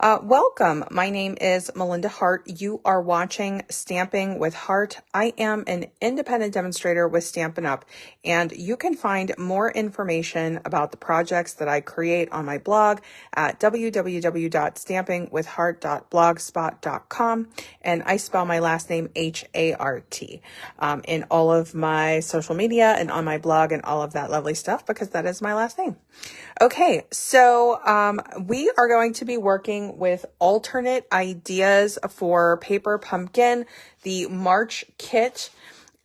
Welcome. My name is Melinda Hart. You are watching Stamping with Hart. I am an independent demonstrator with Stampin Up, and you can find more information about the projects that I create on my blog at www.stampingwithhart.blogspot.com, and I spell my last name H-A-R-T in all of my social media and on my blog and all of that lovely stuff because that is my last name. Okay, so we are going to be working with alternate ideas for Paper Pumpkin, the March kit.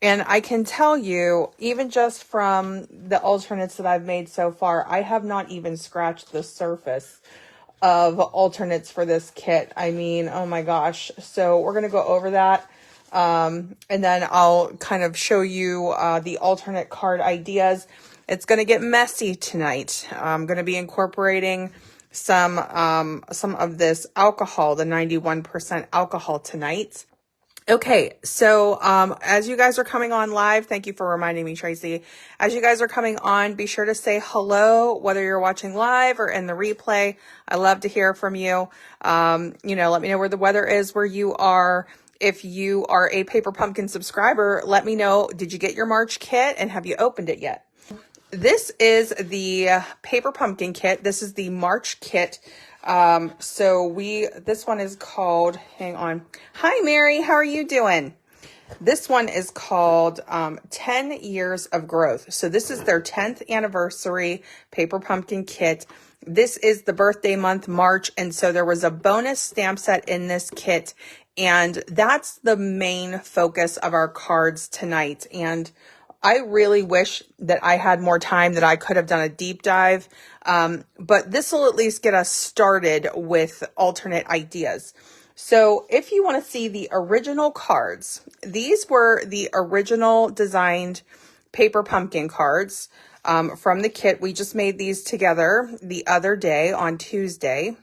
And I can tell you, even just from the alternates that I've made so far, I have not even scratched the surface of alternates for this kit. I mean, oh my gosh. So we're going to go over that. And then I'll kind of show you the alternate card ideas. It's going to get messy tonight. I'm going to be incorporating some of this alcohol, the 91% alcohol tonight. Okay, so as you guys are coming on live, thank you for reminding me, Tracy. As you guys are coming on, be sure to say hello, whether you're watching live or in the replay. I love to hear from you. Let me know where the weather is where you are. If you are a Paper Pumpkin subscriber, let me know, did you get your March kit and have you opened it yet? This is the Paper Pumpkin kit. This is the March kit. This one is called, hang on. Hi, Mary. How are you doing? This one is called 10 Years of Growth. So this is their 10th anniversary Paper Pumpkin kit. This is the birthday month, March. And so there was a bonus stamp set in this kit. And that's the main focus of our cards tonight. And I really wish that I had more time, that I could have done a deep dive. But this will at least get us started with alternate ideas. So if you want to see the original cards, these were the original designed Paper Pumpkin cards from the kit. We just made these together the other day on Tuesday,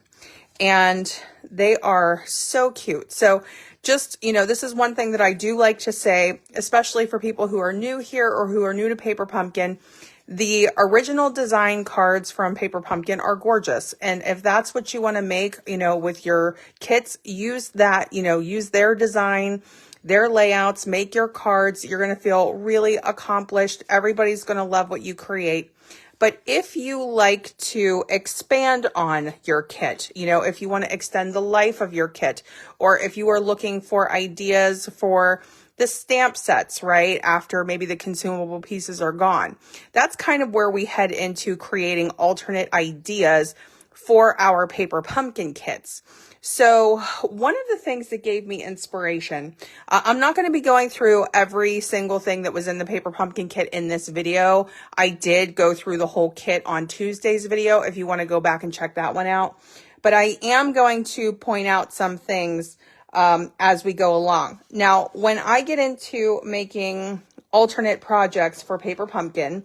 and they are so cute. So just, this is one thing that I do like to say, especially for people who are new here or who are new to Paper Pumpkin. The original design cards from Paper Pumpkin are gorgeous. And if that's what you want to make, with your kits, use that, use their design, their layouts, make your cards. You're going to feel really accomplished. Everybody's going to love what you create. But if you like to expand on your kit, if you want to extend the life of your kit, or if you are looking for ideas for the stamp sets, right, after maybe the consumable pieces are gone, that's kind of where we head into creating alternate ideas for our Paper Pumpkin kits. So one of the things that gave me inspiration, I'm not going to be going through every single thing that was in the Paper Pumpkin kit in this video. I did go through the whole kit on Tuesday's video if you want to go back and check that one out. But I am going to point out some things as we go along. Now, when I get into making alternate projects for Paper Pumpkin,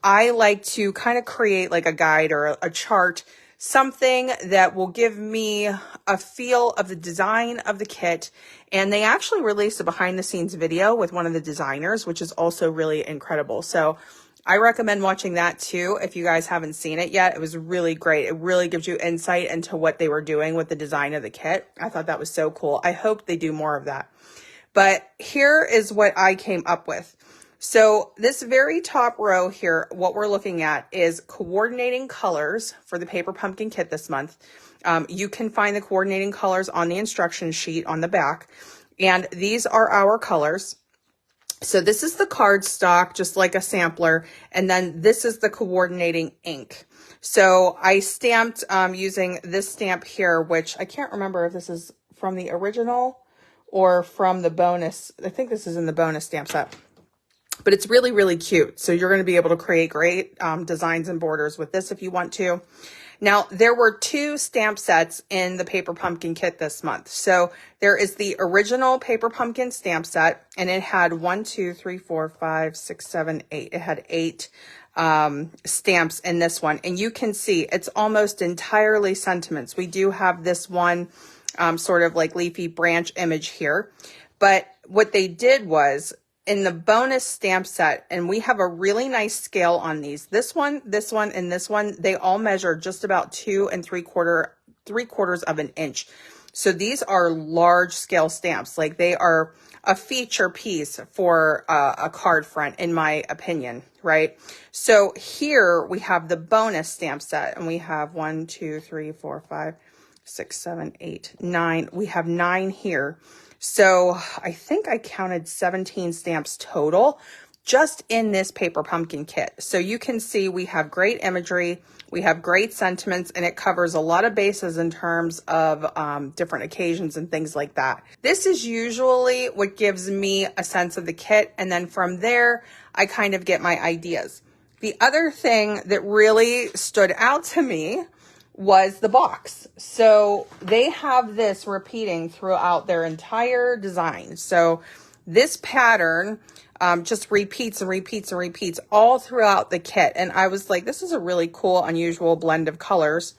I like to kind of create like a guide or a chart, something that will give me a feel of the design of the kit. And they actually released a behind the scenes video with one of the designers, which is also really incredible. So I recommend watching that too. If you guys haven't seen it yet, it was really great. It really gives you insight into what they were doing with the design of the kit. I thought that was so cool. I hope they do more of that. But here is what I came up with. So this very top row here, what we're looking at is coordinating colors for the Paper Pumpkin kit this month. You can find the coordinating colors on the instruction sheet on the back. And these are our colors. So this is the cardstock, just like a sampler. And then this is the coordinating ink. So I stamped using this stamp here, which I can't remember if this is from the original or from the bonus. I think this is in the bonus stamp set. But it's really, really cute. So you're going to be able to create great designs and borders with this if you want to. Now, there were 2 stamp sets in the Paper Pumpkin kit this month. So there is the original Paper Pumpkin stamp set, and it had 1, 2, 3, 4, 5, 6, 7, 8. It had 8 stamps in this one. And you can see it's almost entirely sentiments. We do have this one sort of like leafy branch image here. But what they did was, in the bonus stamp set, and we have a really nice scale on these. This one, and this one, they all measure just about 2 3/4 3/4 of an inch. So these are large scale stamps. Like they are a feature piece for a card front, in my opinion, right? So here we have the bonus stamp set, and we have 1, 2, 3, 4, 5, 6, 7, 8, 9. We have 9 here. So I think I counted 17 stamps total just in this paper pumpkin kit. So you can see we have great imagery, we have great sentiments, and it covers a lot of bases in terms of different occasions and things like that. This is usually what gives me a sense of the kit, and then from there, I kind of get my ideas. The other thing that really stood out to me was the box. So they have this repeating throughout their entire design. So this pattern just repeats and repeats and repeats all throughout the kit. And I was like, this is a really cool, unusual blend of colors.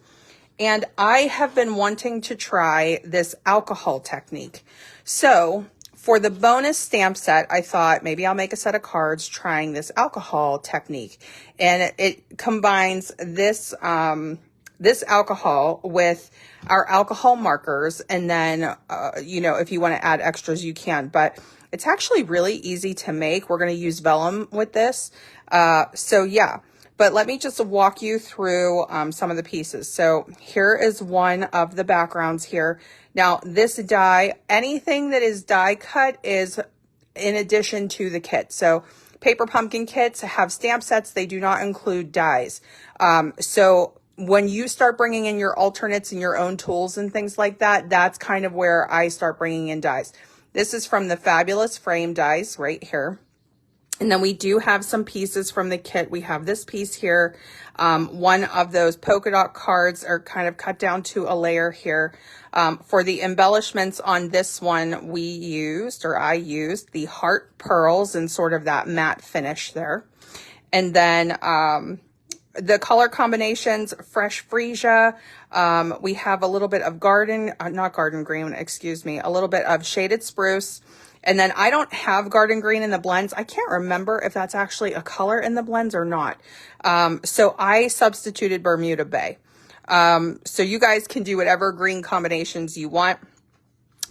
And I have been wanting to try this alcohol technique. So for the bonus stamp set, I thought maybe I'll make a set of cards trying this alcohol technique. And it combines this, this alcohol with our alcohol markers. And then, you know, if you want to add extras, you can, but it's actually really easy to make. We're going to use vellum with this. So yeah, but let me just walk you through some of the pieces. So here is one of the backgrounds here. Now this die, anything that is die cut is in addition to the kit. So paper pumpkin kits have stamp sets. They do not include dies. So when you start bringing in your alternates and your own tools and things like that, that's kind of where I start bringing in dies. This is from the Fabulous Frame dies right here. And then we do have some pieces from the kit. We have this piece here. One of those polka dot cards are kind of cut down to a layer here. For the embellishments on this one, we used, or I used, the Hart pearls and sort of that matte finish there. And then the color combinations, fresh freesia. We have a little bit of not garden green, excuse me, a little bit of shaded spruce. And then I don't have garden green in the blends. I can't remember if that's actually a color in the blends or not. So I substituted Bermuda Bay. So you guys can do whatever green combinations you want.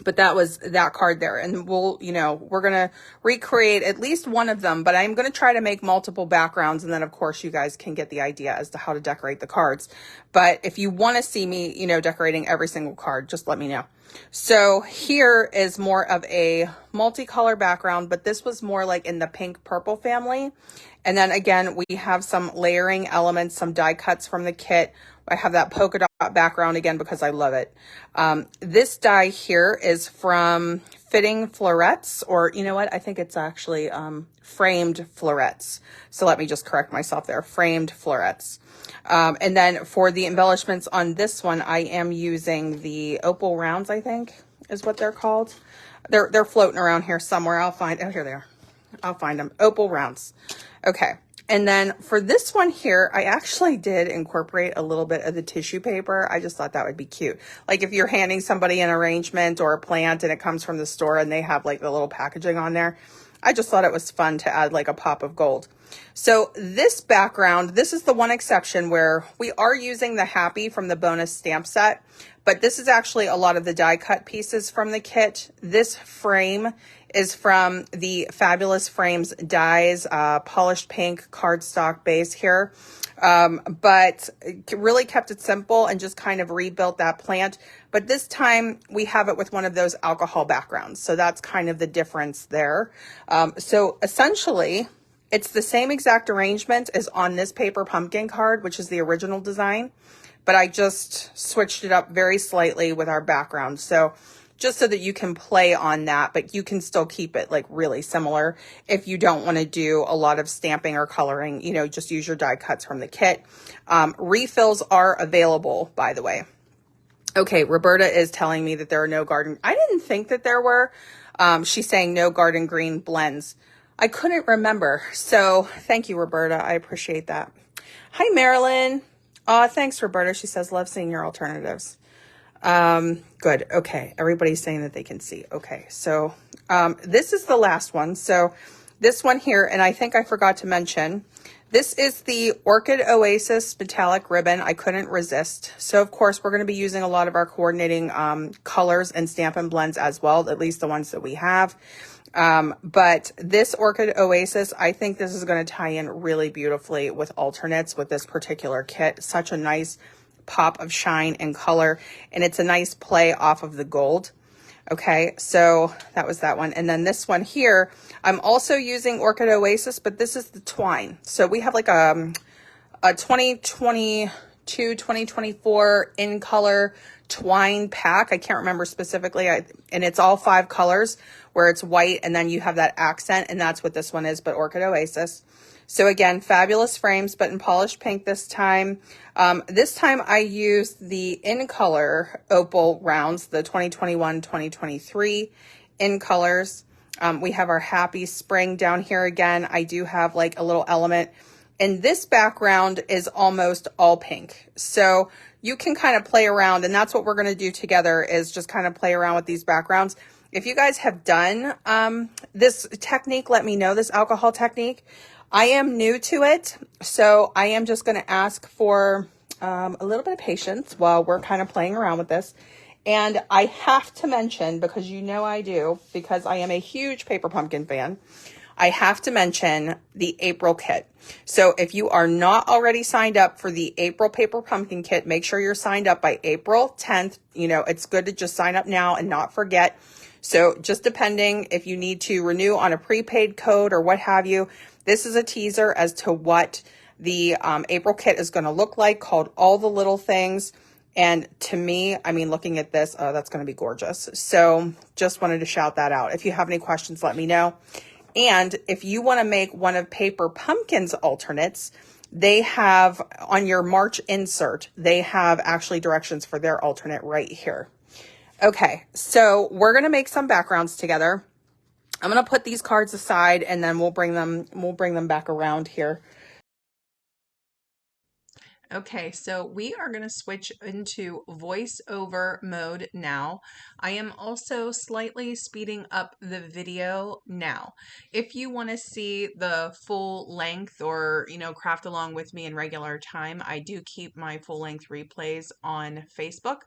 But that was that card there. And we'll, you know, we're going to recreate at least one of them, but I'm going to try to make multiple backgrounds. And then of course you guys can get the idea as to how to decorate the cards. But if you want to see me, you know, decorating every single card, just let me know. So here is more of a multicolor background, but this was more like in the pink purple family. And then again, we have some layering elements, some die cuts from the kit. I have that polka dot background again because I love it. This die here is from Fitting Florets, or you know what? I think it's actually framed florets. So let me just correct myself there, framed florets. And then for the embellishments on this one, I am using the opal rounds, I think is what they're called. They're floating around here somewhere. Oh, here they are. I'll find them. Opal rounds. Okay. And then for this one here, I actually did incorporate a little bit of the tissue paper. I just thought that would be cute. Like if you're handing somebody an arrangement or a plant and it comes from the store and they have like the little packaging on there. I just thought it was fun to add like a pop of gold. So this background, this is the one exception where we are using the Happy from the bonus stamp set, but this is actually a lot of the die cut pieces from the kit. This frame is from the Fabulous Frames dies, polished pink cardstock base here. But really kept it simple and just kind of rebuilt that plant. But this time we have it with one of those alcohol backgrounds. So that's kind of the difference there. So essentially it's the same exact arrangement as on this paper pumpkin card, which is the original design, but I just switched it up very slightly with our background. So just so that you can play on that, but you can still keep it like really similar. If you don't want to do a lot of stamping or coloring, you know, just use your die cuts from the kit. Refills are available, by the way. Okay, Roberta is telling me that there are no garden. I didn't think that there were. She's saying no garden green blends. I couldn't remember. So thank you, Roberta. I appreciate that. Hi, Marilyn. Thanks, Roberta. She says, love seeing your alternatives. Good. Okay. Everybody's saying that they can see. Okay. So, this is the last one. So this one here, and I think I forgot to mention This is the Orchid Oasis Metallic Ribbon. I couldn't resist. So, of course, we're going to be using a lot of our coordinating colors and Stampin' Blends as well, at least the ones that we have. But this Orchid Oasis, I think this is going to tie in really beautifully with alternates with this particular kit. Such a nice pop of shine and color, and it's a nice play off of the gold. Okay, so that was that one. And then this one here, I'm also using Orchid Oasis, but this is the twine. So we have like a 2022, 2024 in color twine pack. I can't remember specifically. And it's all 5 colors where it's white and then you have that accent, and that's what this one is, but Orchid Oasis. So again, fabulous frames, but in polished pink this time. This time I used the in color opal rounds, the 2021, 2023 in colors. We have our happy spring down here again. I do have like a little element, and this background is almost all pink. So you can kind of play around, and that's what we're going to do together, is just kind of play around with these backgrounds. If you guys have done this technique, let me know, this alcohol technique. I am new to it, so I am just going to ask for a little bit of patience while we're kind of playing around with this. And I have to mention, because you know I do, because I am a huge Paper Pumpkin fan, I have to mention the April kit. So if you are not already signed up for the April Paper Pumpkin kit, make sure you're signed up by April 10th. You know, it's good to just sign up now and not forget. So just depending if you need to renew on a prepaid code or what have you, this is a teaser as to what the April kit is going to look like, called All the Little Things. And to me, I mean, looking at this, that's going to be gorgeous. So just wanted to shout that out. If you have any questions, let me know. And if you want to make one of Paper Pumpkin's alternates, they have on your March insert, they have actually directions for their alternate right here. Okay, so we're going to make some backgrounds together. I'm going to put these cards aside, and then we'll bring them back around here. Okay, so we are going to switch into voiceover mode now. I am also slightly speeding up the video now. If you want to see the full length, or, you know, craft along with me in regular time, I do keep my full length replays on Facebook.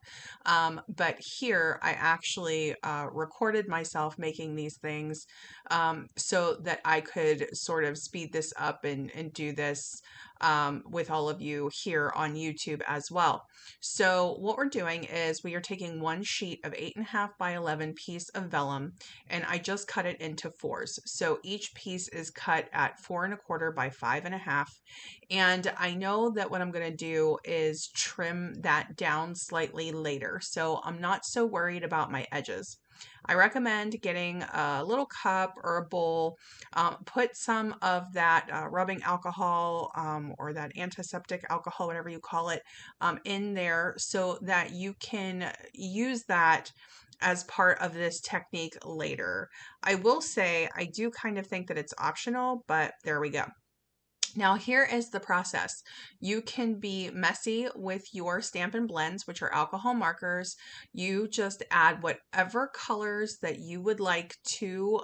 But here I actually recorded myself making these things so that I could sort of speed this up and do this with all of you here on YouTube as well. So what we're doing is we are taking one sheet of 8.5 by 11 piece of vellum, and I just cut it into 4s. So each piece is cut at 4 1/4 by 5 1/2. And I know that what I'm going to do is trim that down slightly later. So I'm not so worried about my edges. I recommend getting a little cup or a bowl, put some of that rubbing alcohol or that antiseptic alcohol, whatever you call it, in there so that you can use that as part of this technique later. I will say I do kind of think that it's optional, but there we go. Now here is the process. You can be messy with your Stampin' Blends, which are alcohol markers. You just add whatever colors that you would like to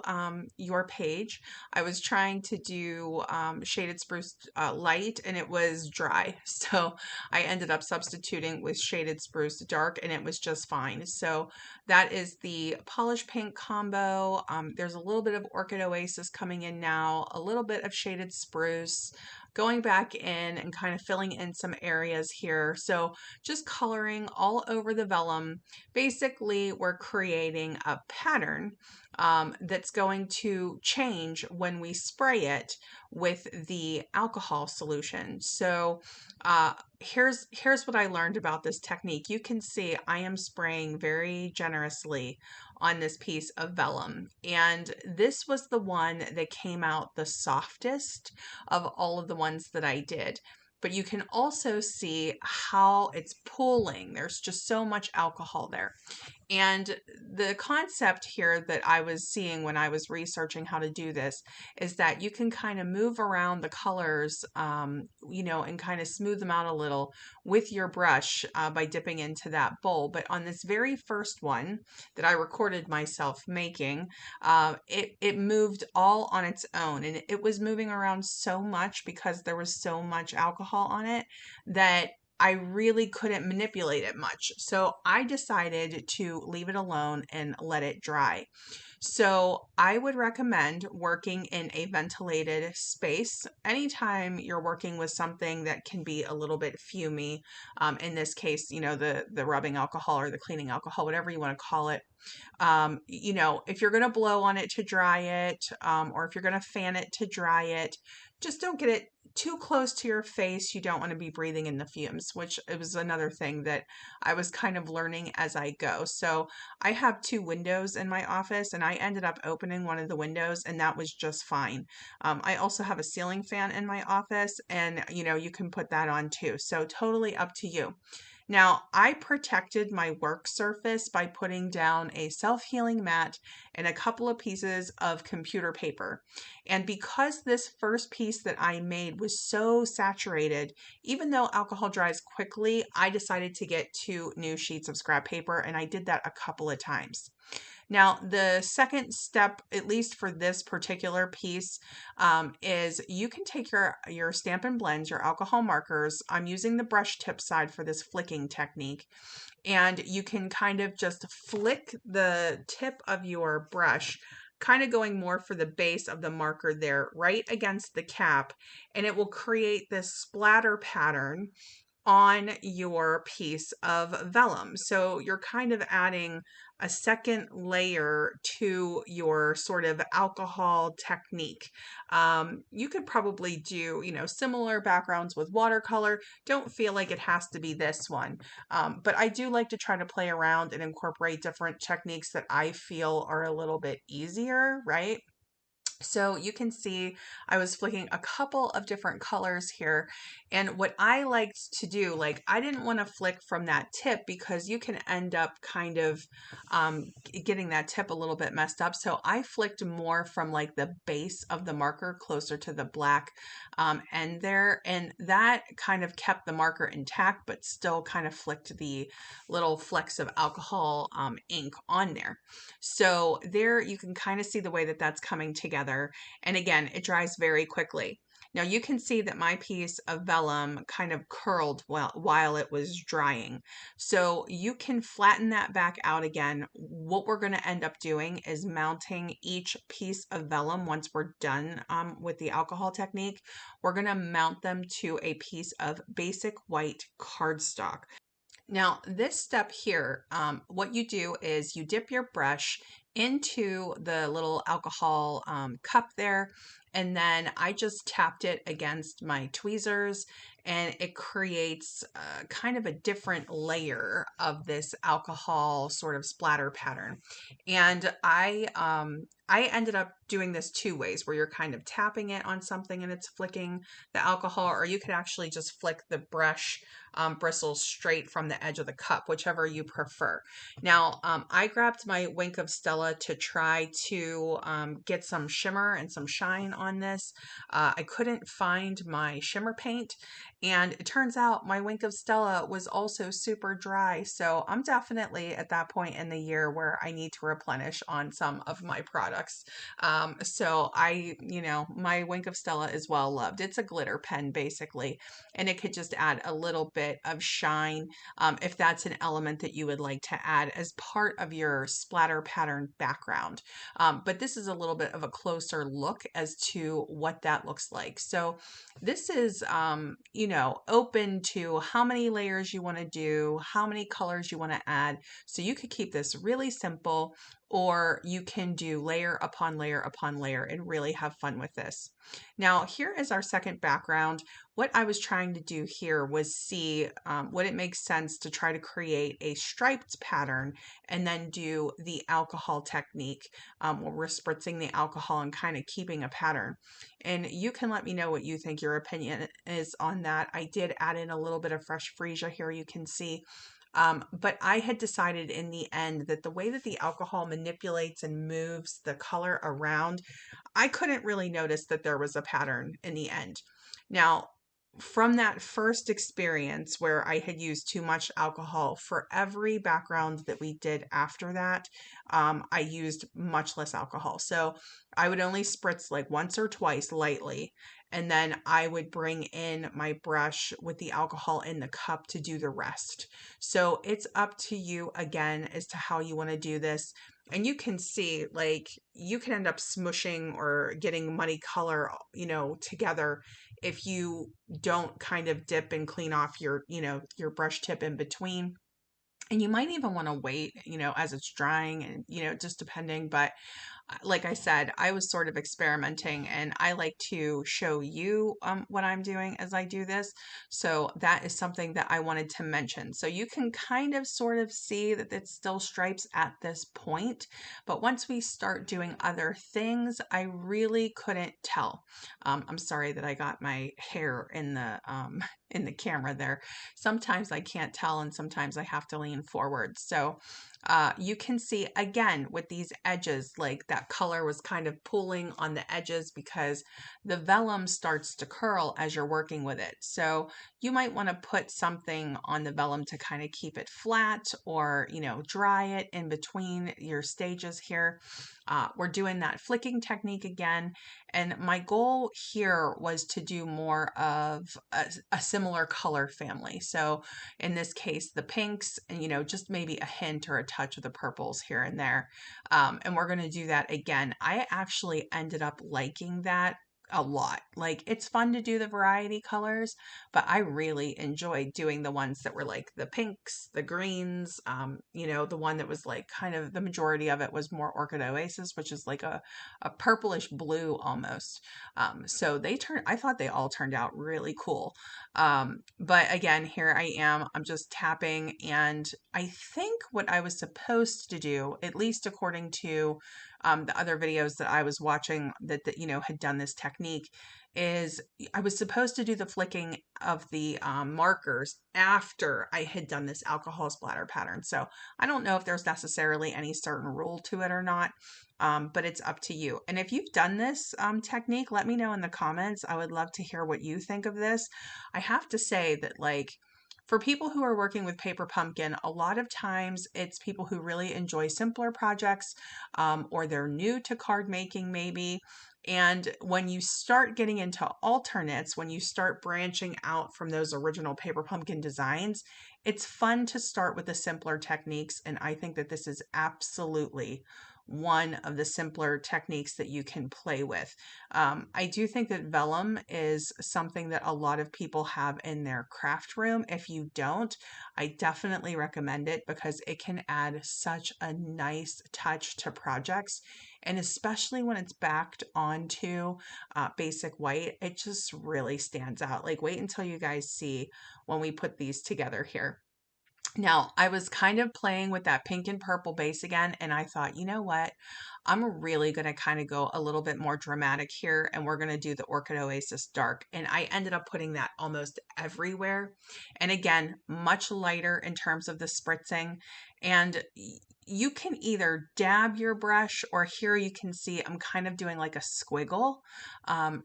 your page. I was trying to do Shaded Spruce Light, and it was dry. So I ended up substituting with Shaded Spruce Dark, and it was just fine. So that is the Polish Pink combo. There's a little bit of Orchid Oasis coming in now, a little bit of Shaded Spruce, going back in and kind of filling in some areas here. So just coloring all over the vellum. Basically, we're creating a pattern that's going to change when we spray it with the alcohol solution. So here's what I learned about this technique. You can see I am spraying very generously on this piece of vellum, and this was the one that came out the softest of all of the ones that I did. But you can also see how it's pooling. There's just so much alcohol there. And the concept here that I was seeing when I was researching how to do this is that you can kind of move around the colors, and kind of smooth them out a little with your brush by dipping into that bowl. But on this very first one that I recorded myself making, it moved all on its own, and it was moving around so much because there was so much alcohol on it that I really couldn't manipulate it much. So I decided to leave it alone and let it dry. So I would recommend working in a ventilated space. Anytime you're working with something that can be a little bit fumy, in this case, the rubbing alcohol or the cleaning alcohol, whatever you want to call it, if you're going to blow on it to dry it, or if you're going to fan it to dry it, just don't get it too close to your face. You don't want to be breathing in the fumes, which it was another thing that I was kind of learning as I go. So I have two windows in my office, and I ended up opening one of the windows, and that was just fine. I also have a ceiling fan in my office, and you can put that on too. So totally up to you. Now, I protected my work surface by putting down a self-healing mat and a couple of pieces of computer paper. And because this first piece that I made was so saturated, even though alcohol dries quickly, I decided to get two new sheets of scrap paper, and I did that a couple of times. Now, the second step, at least for this particular piece, is you can take your Stampin' Blends, your alcohol markers. I'm using the brush tip side for this flicking technique. And you can kind of just flick the tip of your brush, kind of going more for the base of the marker there, right against the cap. And it will create this splatter pattern on your piece of vellum. So you're kind of adding a second layer to your sort of alcohol technique. You could probably do, similar backgrounds with watercolor. Don't feel like it has to be this one. But I do like to try to play around and incorporate different techniques that I feel are a little bit easier, right? So you can see I was flicking a couple of different colors here. And what I liked to do, like I didn't want to flick from that tip because you can end up kind of getting that tip a little bit messed up. So I flicked more from like the base of the marker closer to the black end there. And that kind of kept the marker intact, but still kind of flicked the little flecks of alcohol ink on there. So there you can kind of see the way that that's coming together. And again, it dries very quickly. Now you can see that my piece of vellum kind of curled while it was drying. So you can flatten that back out again. What we're going to end up doing is mounting each piece of vellum once we're done with the alcohol technique. We're going to mount them to a piece of basic white cardstock. Now, this step here, what you do is you dip your brush into the little alcohol cup there, and then I just tapped it against my tweezers, and it creates kind of a different layer of this alcohol sort of splatter pattern. And I ended up doing this two ways, where you're kind of tapping it on something and it's flicking the alcohol, or you could actually just flick the brush bristles straight from the edge of the cup, whichever you prefer. Now, I grabbed my Wink of Stella to try to get some shimmer and some shine on this. I couldn't find my shimmer paint, and it turns out my Wink of Stella was also super dry. So I'm definitely at that point in the year where I need to replenish on some of my products. So my Wink of Stella is well loved. It's a glitter pen basically, and it could just add a little bit of shine if that's an element that you would like to add as part of your splatter pattern background. But this is a little bit of a closer look as to what that looks like. So this is, open to how many layers you want to do, how many colors you want to add. So you could keep this really simple, or you can do layer upon layer upon layer and really have fun with this. Now, here is our second background. What I was trying to do here was see would it make sense to try to create a striped pattern and then do the alcohol technique where we're spritzing the alcohol and kind of keeping a pattern. And you can let me know what you think your opinion is on that. I did add in a little bit of fresh freesia here, you can see. But I had decided in the end that the way that the alcohol manipulates and moves the color around, I couldn't really notice that there was a pattern in the end. Now, from that first experience where I had used too much alcohol, for every background that we did after that, I used much less alcohol. So I would only spritz like once or twice lightly, and then I would bring in my brush with the alcohol in the cup to do the rest. So it's up to you again as to how you want to do this. And you can see, like, you can end up smushing or getting muddy color, together if you don't kind of dip and clean off your brush tip in between. And you might even want to wait, as it's drying and, just depending. But like I said, I was sort of experimenting, and I like to show you what I'm doing as I do this. So that is something that I wanted to mention. So you can kind of sort of see that it's still stripes at this point. But once we start doing other things, I really couldn't tell. I'm sorry that I got my hair in the in the camera there. Sometimes I can't tell, and sometimes I have to lean forward. So you can see again with these edges, like that color was kind of pulling on the edges because the vellum starts to curl as you're working with it. So you might want to put something on the vellum to kind of keep it flat, or, dry it in between your stages here. We're doing that flicking technique again. And my goal here was to do more of a similar color family. So in this case, the pinks, and, just maybe a hint or a touch of the purples here and there. And we're going to do that again. I actually ended up liking that a lot. Like, it's fun to do the variety colors, but I really enjoyed doing the ones that were like the pinks, the greens. The one that was like kind of the majority of it was more Orchid Oasis, which is like a purplish blue almost. So I thought they all turned out really cool. But again, here I am, I'm just tapping, and I think what I was supposed to do, at least according to the other videos that I was watching that had done this technique, is I was supposed to do the flicking of the markers after I had done this alcohol splatter pattern. So I don't know if there's necessarily any certain rule to it or not, but it's up to you. And if you've done this technique, let me know in the comments. I would love to hear what you think of this. I have to say that, like, for people who are working with Paper Pumpkin, a lot of times it's people who really enjoy simpler projects, or they're new to card making maybe. And when you start getting into alternates, when you start branching out from those original Paper Pumpkin designs, it's fun to start with the simpler techniques. And I think that this is absolutely one of the simpler techniques that you can play with. I do think that vellum is something that a lot of people have in their craft room. If you don't, I definitely recommend it because it can add such a nice touch to projects. And especially when it's backed onto basic white, it just really stands out. Like, wait until you guys see when we put these together here. Now, I was kind of playing with that pink and purple base again, and I thought, you know what? I'm really going to kind of go a little bit more dramatic here, and we're going to do the Orchid Oasis Dark. And I ended up putting that almost everywhere. And again, much lighter in terms of the spritzing. And you can either dab your brush, or here you can see I'm kind of doing like a squiggle.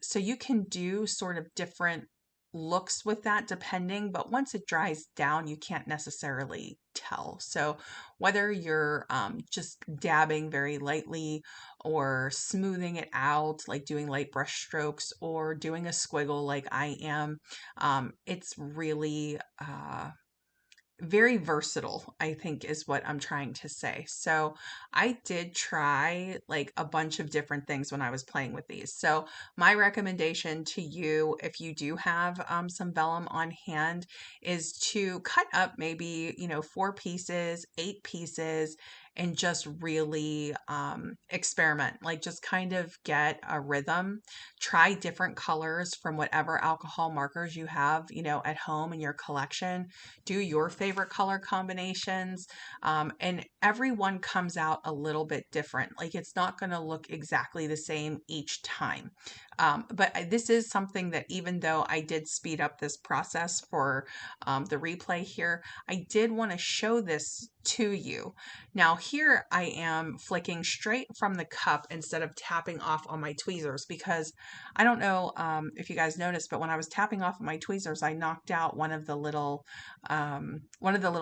So you can do sort of different looks with that depending, but once it dries down, you can't necessarily tell. So whether you're just dabbing very lightly, or smoothing it out, like doing light brush strokes, or doing a squiggle like I am, it's really very versatile, I think is what I'm trying to say. So I did try like a bunch of different things when I was playing with these. So my recommendation to you, if you do have some vellum on hand, is to cut up maybe, 4 pieces, 8 pieces, and just really experiment, like just kind of get a rhythm, try different colors from whatever alcohol markers you have, at home in your collection, do your favorite color combinations. And everyone comes out a little bit different. Like it's not going to look exactly the same each time. This is something that, even though I did speed up this process for the replay here, I did want to show this to you. Now here I am flicking straight from the cup instead of tapping off on my tweezers, because I don't know if you guys noticed, but when I was tapping off on my tweezers, I knocked out one of the little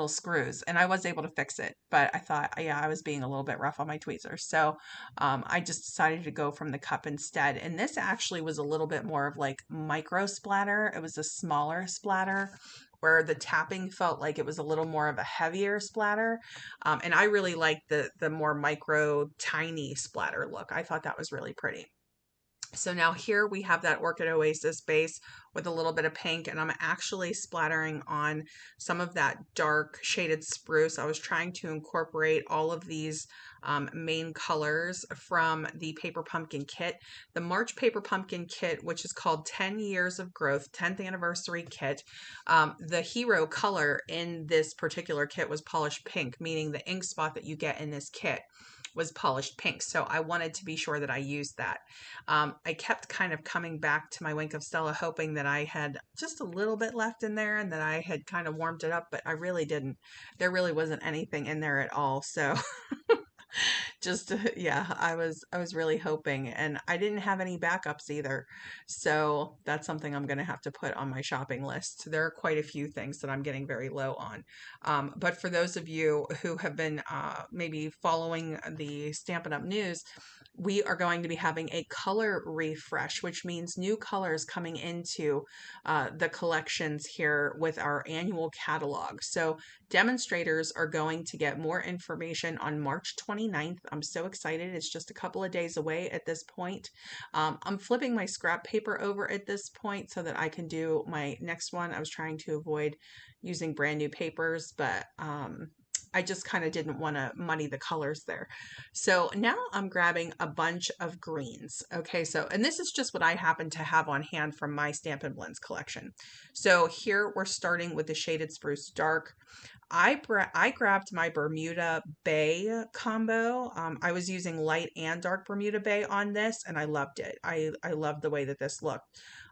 screws, and I was able to fix it. But I thought, yeah, I was being a little bit rough on my tweezers, so I just decided to go from the cup instead. And this actually was a little bit more of like micro splatter. It was a smaller splatter, where the tapping felt like it was a little more of a heavier splatter. And I really liked the more micro, tiny splatter look. I thought that was really pretty. So now here we have that Orchid Oasis base with a little bit of pink, and I'm actually splattering on some of that dark shaded spruce. I was trying to incorporate all of these main colors from the Paper Pumpkin kit. The March Paper Pumpkin kit, which is called 10 Years of Growth, 10th Anniversary Kit. The hero color in this particular kit was polished pink, meaning the ink spot that you get in this kit was polished pink. So I wanted to be sure that I used that. I kept kind of coming back to my Wink of Stella, hoping that I had just a little bit left in there and that I had kind of warmed it up, but I really didn't. There really wasn't anything in there at all. So just yeah, I was really hoping, and I didn't have any backups either. So that's something I'm going to have to put on my shopping list. There are quite a few things that I'm getting very low on. But for those of you who have been maybe following the Stampin' Up! News, we are going to be having a color refresh, which means new colors coming into the collections here with our annual catalog. So demonstrators are going to get more information on March 29th. I'm so excited. It's just a couple of days away at this point. I'm flipping my scrap paper over at this point so that I can do my next one. I was trying to avoid using brand new papers, but I just kind of didn't want to muddy the colors there. So now I'm grabbing a bunch of greens. Okay, so, and this is just what I happen to have on hand from my Stampin' Blends collection. So here we're starting with the Shaded Spruce Dark. I grabbed my Bermuda Bay combo. I was using light and dark Bermuda Bay on this, and I loved it. I loved the way that this looked.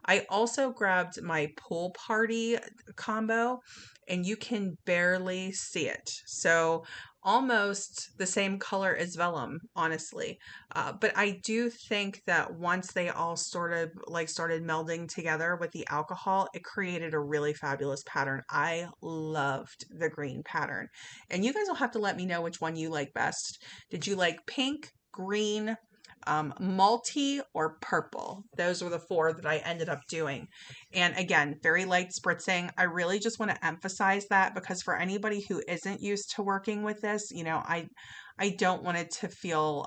I also grabbed my Pool Party combo, and you can barely see it. So almost the same color as vellum, honestly. But I do think that once they all started melding together with the alcohol, it created a really fabulous pattern. I loved the green pattern. And you guys will have to let me know which one you like best. Did you like pink, green, multi, or purple? Those were the four that I ended up doing. And again, very light spritzing. I really just want to emphasize that, because for anybody who isn't used to working with this, I don't want it to feel,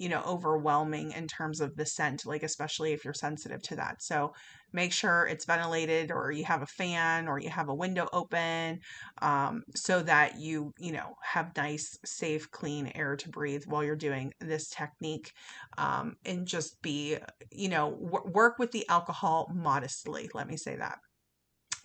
overwhelming in terms of the scent, like especially if you're sensitive to that. So make sure it's ventilated, or you have a fan, or you have a window open, so that have nice, safe, clean air to breathe while you're doing this technique, and just work with the alcohol modestly. Let me say that.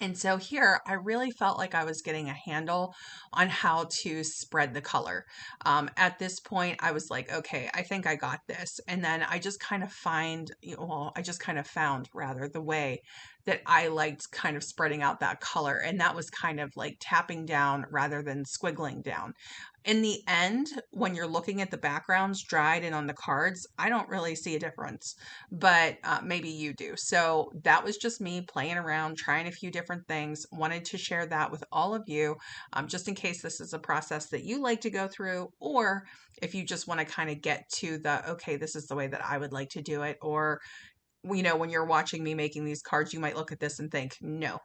And so here, I really felt like I was getting a handle on how to spread the color. At this point, I was like, okay, I think I got this. And then I just kind of I just kind of found rather the way that I liked kind of spreading out that color. And that was kind of like tapping down rather than squiggling down. In the end, when you're looking at the backgrounds dried and on the cards, I don't really see a difference, but maybe you do. So that was just me playing around, trying a few different things. Wanted to share that with all of you, just in case this is a process that you like to go through, or if you just want to kind of get to okay, this is the way that I would like to do it. Or, when you're watching me making these cards, you might look at this and think, no.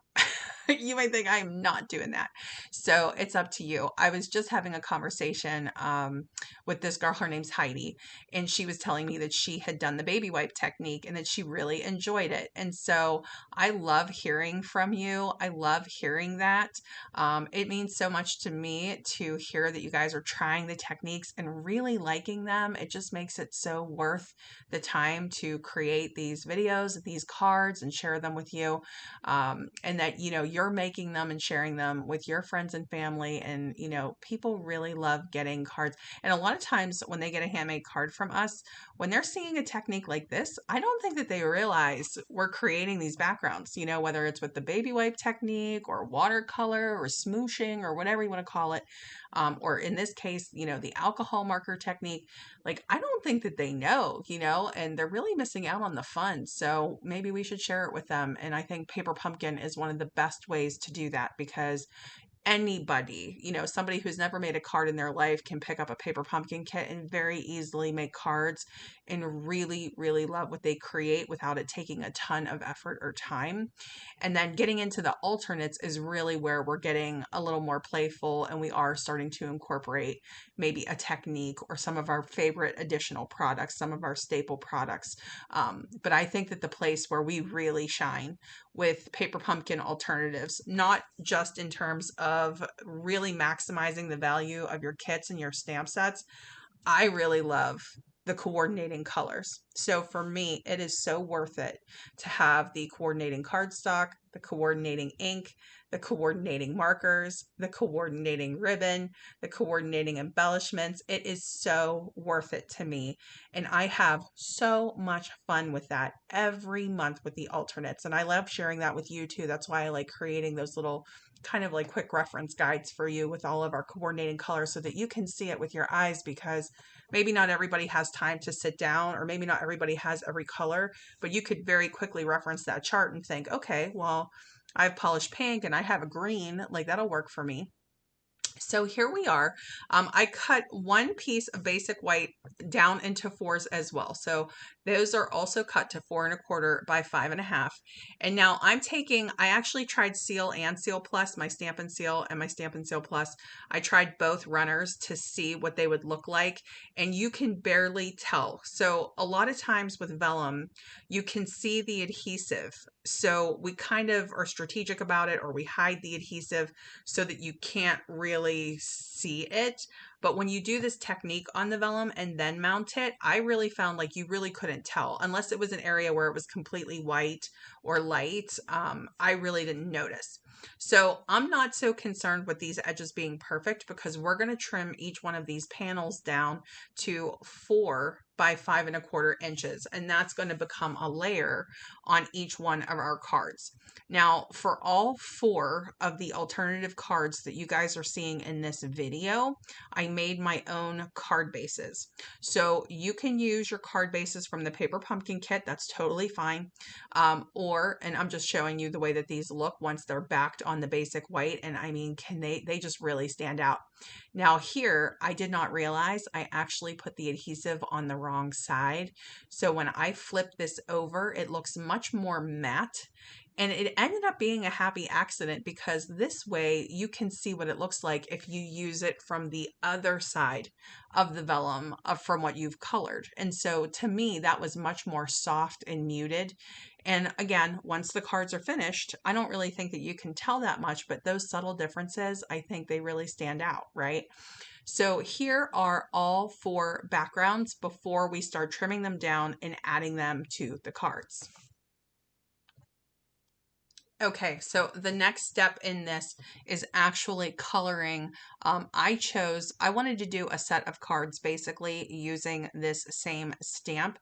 You might think I'm not doing that. So it's up to you. I was just having a conversation with this girl. Her name's Heidi, and she was telling me that she had done the baby wipe technique and that she really enjoyed it. And so I love hearing from you. I love hearing that. It means so much to me to hear that you guys are trying the techniques and really liking them. It just makes it so worth the time to create these videos, these cards, and share them with you. And that, you're making them and sharing them with your friends and family. And, people really love getting cards. And a lot of times when they get a handmade card from us, when they're seeing a technique like this, I don't think that they realize we're creating these backgrounds, whether it's with the baby wipe technique or watercolor or smooshing or whatever you want to call it. Or in this case, the alcohol marker technique. Like, I don't think that they know, and they're really missing out on the fun. So maybe we should share it with them. And I think Paper Pumpkin is one of the best ways to do that, because anybody, somebody who's never made a card in their life can pick up a paper pumpkin kit and very easily make cards and really, really love what they create without it taking a ton of effort or time. And then getting into the alternates is really where we're getting a little more playful, and we are starting to incorporate maybe a technique or some of our favorite additional products, some of our staple products. But I think that the place where we really shine with paper pumpkin alternatives, not just in terms of really maximizing the value of your kits and your stamp sets, I really love the coordinating colors. So for me, it is so worth it to have the coordinating cardstock, the coordinating ink, the coordinating markers, the coordinating ribbon, the coordinating embellishments. It is so worth it to me. And I have so much fun with that every month with the alternates. And I love sharing that with you too. That's why I like creating those little kind of like quick reference guides for you with all of our coordinating colors so that you can see it with your eyes, because maybe not everybody has time to sit down, or maybe not everybody has every color, but you could very quickly reference that chart and think, okay, well, I have polished pink and I have a green, like that'll work for me. So here we are. I cut one piece of basic white down into fours as well. So those are also cut to 4¼ by 5½. And now I actually tried Seal and Seal Plus, my Stampin' Seal and my Stampin' Seal Plus. I tried both runners to see what they would look like, and you can barely tell. So a lot of times with vellum, you can see the adhesive. So we kind of are strategic about it, or we hide the adhesive so that you can't really see it. But when you do this technique on the vellum and then mount it, I really found like you really couldn't tell unless it was an area where it was completely white or light. I really didn't notice. So I'm not so concerned with these edges being perfect, because we're going to trim each one of these panels down to 4 by 5¼ inches. And that's going to become a layer on each one of our cards. Now, for all 4 of the alternative cards that you guys are seeing in this video, I made my own card bases. So you can use your card bases from the Paper Pumpkin kit. That's totally fine. And I'm just showing you the way that these look once they're backed on the basic white. And I mean, they just really stand out. Now here, I did not realize I actually put the adhesive on the wrong side. So when I flip this over, it looks much more matte. And it ended up being a happy accident, because this way you can see what it looks like if you use it from the other side of the vellum from what you've colored. And so to me, that was much more soft and muted. And again, once the cards are finished, I don't really think that you can tell that much, but those subtle differences, I think they really stand out, right? So here are all 4 backgrounds before we start trimming them down and adding them to the cards. Okay, so the next step in this is actually coloring. I wanted to do a set of cards basically using this same stamp,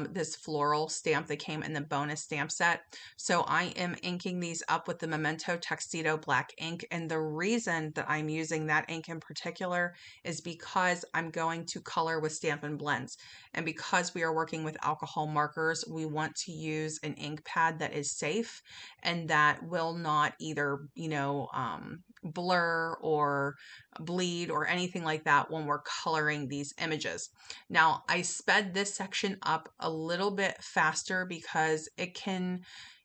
this floral stamp that came in the bonus stamp set. So I am inking these up with the Memento Tuxedo black ink. And the reason that I'm using that ink in particular is because I'm going to color with Stampin' Blends. And because we are working with alcohol markers, we want to use an ink pad that is safe and that will not either, blur or bleed or anything like that when we're coloring these images. Now, I sped this section up a little bit faster because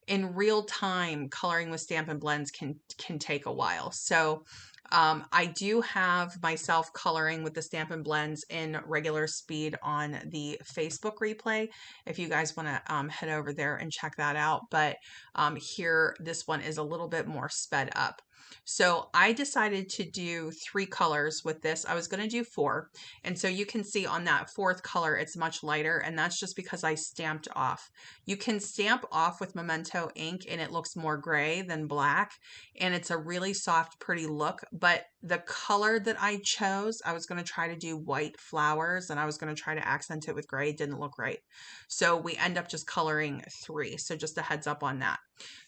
in real time, coloring with Stampin' Blends can take a while. So I do have myself coloring with the Stampin' Blends in regular speed on the Facebook replay. If you guys want to head over there and check that out. But here, this one is a little bit more sped up. So I decided to do 3 colors with this. I was going to do 4. And so you can see on that 4th color, it's much lighter. And that's just because I stamped off. You can stamp off with Memento ink and it looks more gray than black. And it's a really soft, pretty look. But the color that I chose, I was going to try to do white flowers and I was going to try to accent it with gray. It didn't look right. So we end up just coloring 3. So just a heads up on that.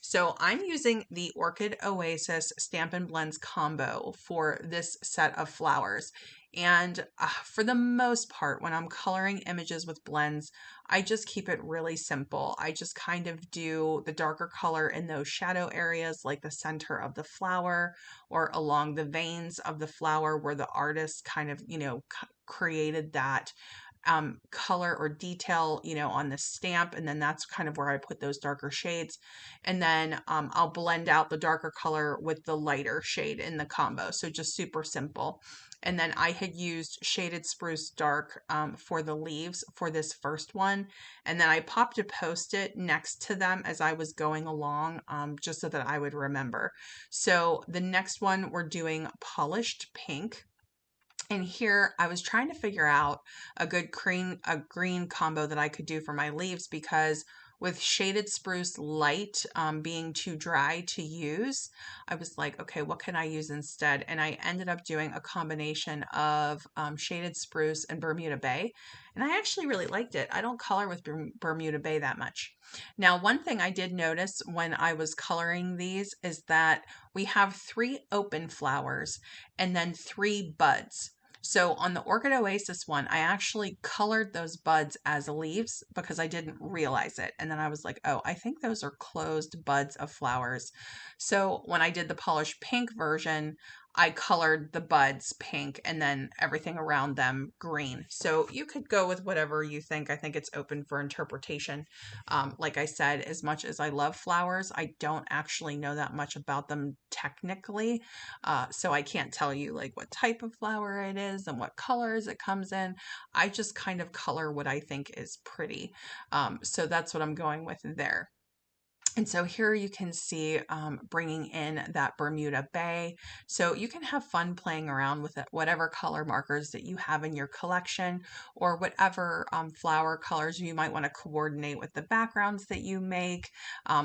So I'm using the Orchid Oasis Stampin' Blends combo for this set of flowers. And for the most part, when I'm coloring images with blends, I just keep it really simple. I just kind of do the darker color in those shadow areas, like the center of the flower or along the veins of the flower where the artist kind of, created that color or detail, on the stamp. And then that's kind of where I put those darker shades. And then I'll blend out the darker color with the lighter shade in the combo. So just super simple. And then I had used Shaded Spruce Dark for the leaves for this first one. And then I popped a Post-it next to them as I was going along, just so that I would remember. So the next one, we're doing Polished Pink. And here I was trying to figure out a good green combo that I could do for my leaves, because with Shaded Spruce Light being too dry to use, I was like, okay, what can I use instead? And I ended up doing a combination of Shaded Spruce and Bermuda Bay. And I actually really liked it. I don't color with Bermuda Bay that much. Now, one thing I did notice when I was coloring these is that we have 3 open flowers and then 3 buds. So on the Orchid Oasis one, I actually colored those buds as leaves because I didn't realize it. And then I was like, oh, I think those are closed buds of flowers. So when I did the polished pink version, I colored the buds pink and then everything around them green. So you could go with whatever you think. I think it's open for interpretation. Like I said, as much as I love flowers, I don't actually know that much about them technically. So I can't tell you like what type of flower it is and what colors it comes in. I just kind of color what I think is pretty. So that's what I'm going with there. And so here you can see bringing in that Bermuda Bay. So you can have fun playing around with it, whatever color markers that you have in your collection, or whatever flower colors you might want to coordinate with the backgrounds that you make,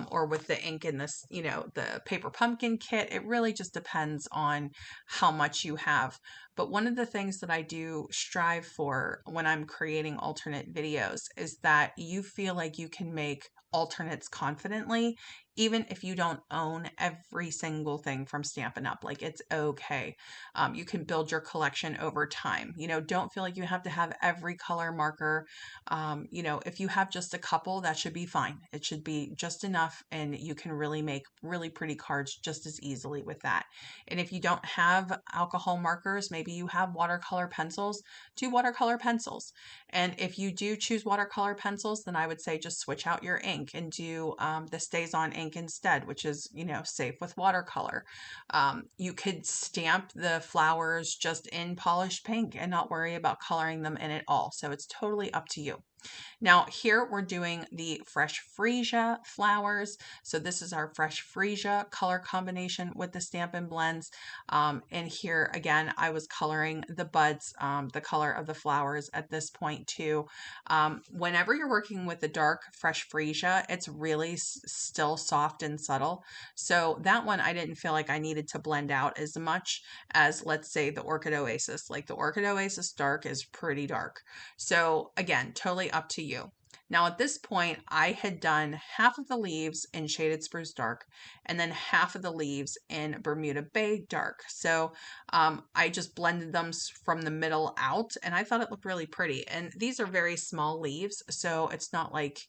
or with the ink in this, the paper pumpkin kit. It really just depends on how much you have. But one of the things that I do strive for when I'm creating alternate videos is that you feel like you can make alternates confidently, even if you don't own every single thing from Stampin' Up. Like, it's okay. You can build your collection over time. Don't feel like you have to have every color marker. If you have just a couple, that should be fine. It should be just enough, and you can really make really pretty cards just as easily with that. And if you don't have alcohol markers, maybe you have watercolor pencils, do watercolor pencils. And if you do choose watercolor pencils, then I would say just switch out your ink and do the StazOn ink instead, which is, safe with watercolor. You could stamp the flowers just in polished pink and not worry about coloring them in at all. So it's totally up to you. Now here we're doing the Fresh Freesia flowers. So this is our Fresh Freesia color combination with the Stampin' Blends. And here again, I was coloring the buds, the color of the flowers at this point too. Whenever you're working with the dark Fresh Freesia, it's really still soft and subtle. So that one, I didn't feel like I needed to blend out as much as, let's say, the Orchid Oasis. Like the Orchid Oasis dark is pretty dark. So again, totally up to you. Now at this point, I had done half of the leaves in Shaded Spruce Dark and then half of the leaves in Bermuda Bay Dark. So I just blended them from the middle out, and I thought it looked really pretty. And these are very small leaves, so it's not like,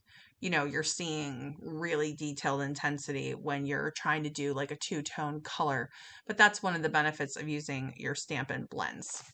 you're seeing really detailed intensity when you're trying to do like a two-tone color. But that's one of the benefits of using your Stampin' Blends.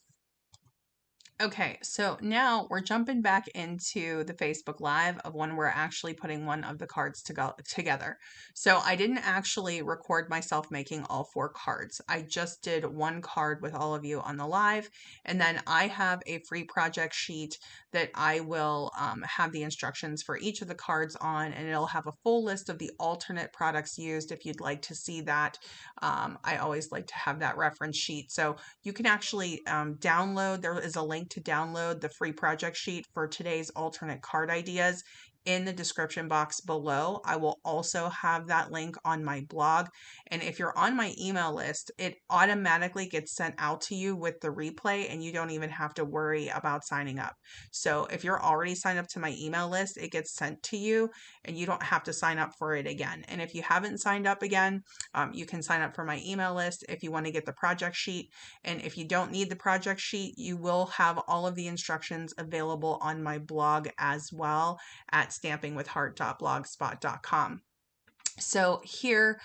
Okay, so now we're jumping back into the Facebook Live of when we're actually putting one of the cards to go together. So I didn't actually record myself making all 4 cards. I just did one card with all of you on the live, and then I have a free project sheet that I will have the instructions for each of the cards on, and it'll have a full list of the alternate products used if you'd like to see that. I always like to have that reference sheet. So you can actually download, there is a link to download the free project sheet for today's alternate card ideas in the description box below. I will also have that link on my blog. And if you're on my email list, it automatically gets sent out to you with the replay, and you don't even have to worry about signing up. So if you're already signed up to my email list, it gets sent to you and you don't have to sign up for it again. And if you haven't signed up again, you can sign up for my email list if you want to get the project sheet. And if you don't need the project sheet, you will have all of the instructions available on my blog as well at stampingwithhart.blogspot.com. So here,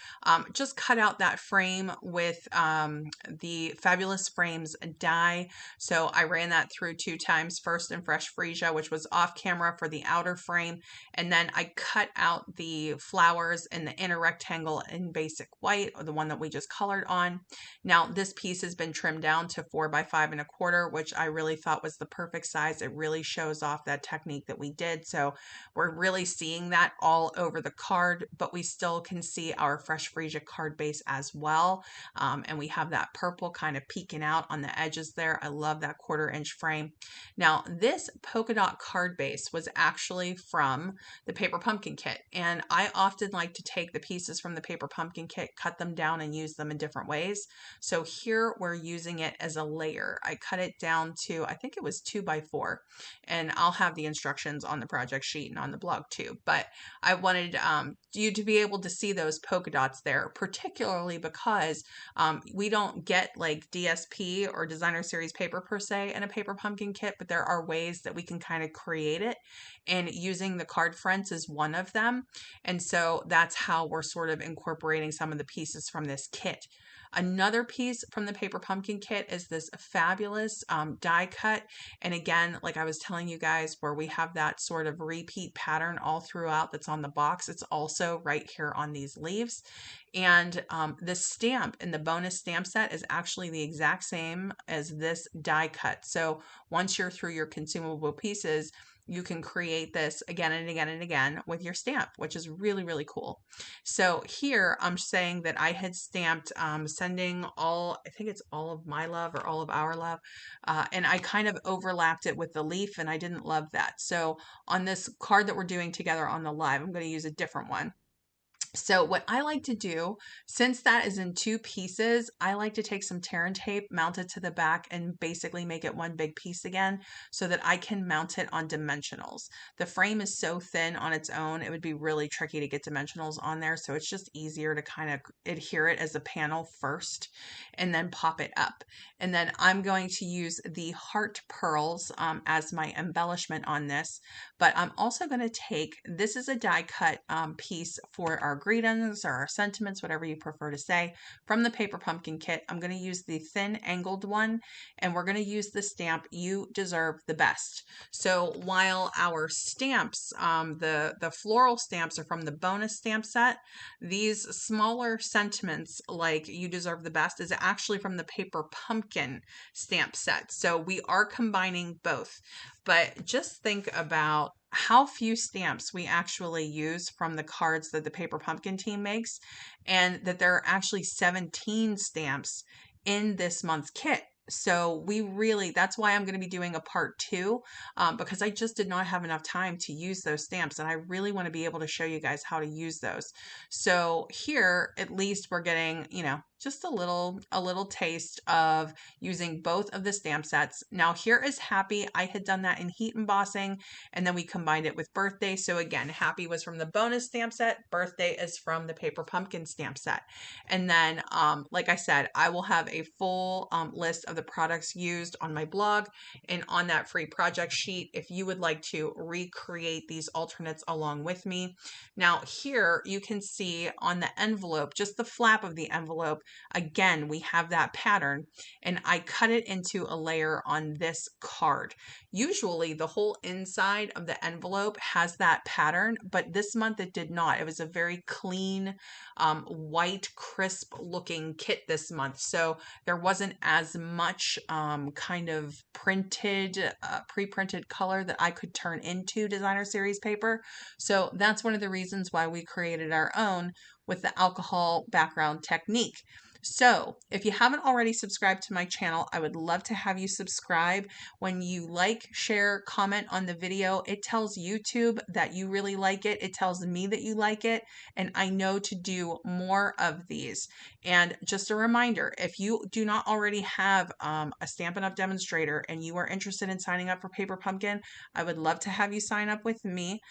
just cut out that frame with the Fabulous Frames die. So I ran that through 2 times, first in Fresh Freesia, which was off camera for the outer frame. And then I cut out the flowers in the inner rectangle in basic white, or the one that we just colored on. Now this piece has been trimmed down to 4 by 5 1/4, which I really thought was the perfect size. It really shows off that technique that we did. So we're really seeing that all over the card, but we still can see our Fresh Freesia card base as well. And we have that purple kind of peeking out on the edges there. I love that 1/4 inch frame. Now, this polka dot card base was actually from the Paper Pumpkin Kit. And I often like to take the pieces from the Paper Pumpkin Kit, cut them down, and use them in different ways. So here we're using it as a layer. I cut it down to, I think it was 2 by 4. And I'll have the instructions on the project sheet and on the blog too. But I wanted you to be able to see those polka dots there, particularly because we don't get like DSP or designer series paper per se in a Paper Pumpkin Kit, but there are ways that we can kind of create it, and using the card fronts is one of them. And so that's how we're sort of incorporating some of the pieces from this kit. Another piece from the Paper Pumpkin Kit is this fabulous die cut. And again, like I was telling you guys, where we have that sort of repeat pattern all throughout that's on the box, it's also right here on these leaves. And the stamp in the bonus stamp set is actually the exact same as this die cut. So once you're through your consumable pieces, you can create this again and again and again with your stamp, which is really, really cool. So here I'm saying that I had stamped sending all, I think it's all of my love or all of our love. And I kind of overlapped it with the leaf, and I didn't love that. So on this card that we're doing together on the live, I'm going to use a different one. So what I like to do, since that is in 2 pieces, I like to take some tear and tape, mount it to the back, and basically make it one big piece again so that I can mount it on dimensionals. The frame is so thin on its own, it would be really tricky to get dimensionals on there. So it's just easier to kind of adhere it as a panel first and then pop it up. And then I'm going to use the Hart pearls as my embellishment on this. But I'm also going to take, this is a die cut piece for our greetings or our sentiments, whatever you prefer to say, from the Paper Pumpkin Kit. I'm going to use the thin angled one, and we're going to use the stamp, You Deserve the Best. So while our stamps, the floral stamps are from the bonus stamp set, these smaller sentiments like You Deserve the Best is actually from the Paper Pumpkin stamp set. So we are combining both. But just think about how few stamps we actually use from the cards that the Paper Pumpkin team makes, and that there are actually 17 stamps in this month's kit. So we really, that's why I'm going to be doing a part 2, because I just did not have enough time to use those stamps, and I really want to be able to show you guys how to use those. So here, at least we're getting, just a little taste of using both of the stamp sets. Now here is Happy. I had done that in heat embossing, and then we combined it with Birthday. So again, Happy was from the bonus stamp set. Birthday is from the Paper Pumpkin stamp set. And then, like I said, I will have a full list of the products used on my blog and on that free project sheet if you would like to recreate these alternates along with me. Now here you can see on the envelope, just the flap of the envelope, again, we have that pattern, and I cut it into a layer on this card. Usually the whole inside of the envelope has that pattern, but this month it did not. It was a very clean, white, crisp looking kit this month. So there wasn't as much kind of printed, pre-printed color that I could turn into designer series paper. So that's one of the reasons why we created our own with the alcohol background technique. So if you haven't already subscribed to my channel, I would love to have you subscribe. When you like, share, comment on the video, it tells YouTube that you really like it. It tells me that you like it, and I know to do more of these. And just a reminder, if you do not already have a Stampin' Up! Demonstrator and you are interested in signing up for Paper Pumpkin, I would love to have you sign up with me.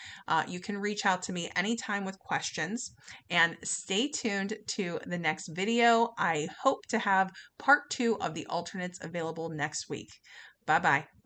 You can reach out to me anytime with questions, and stay tuned to the next video. I hope to have part 2 of the alternates available next week. Bye-bye.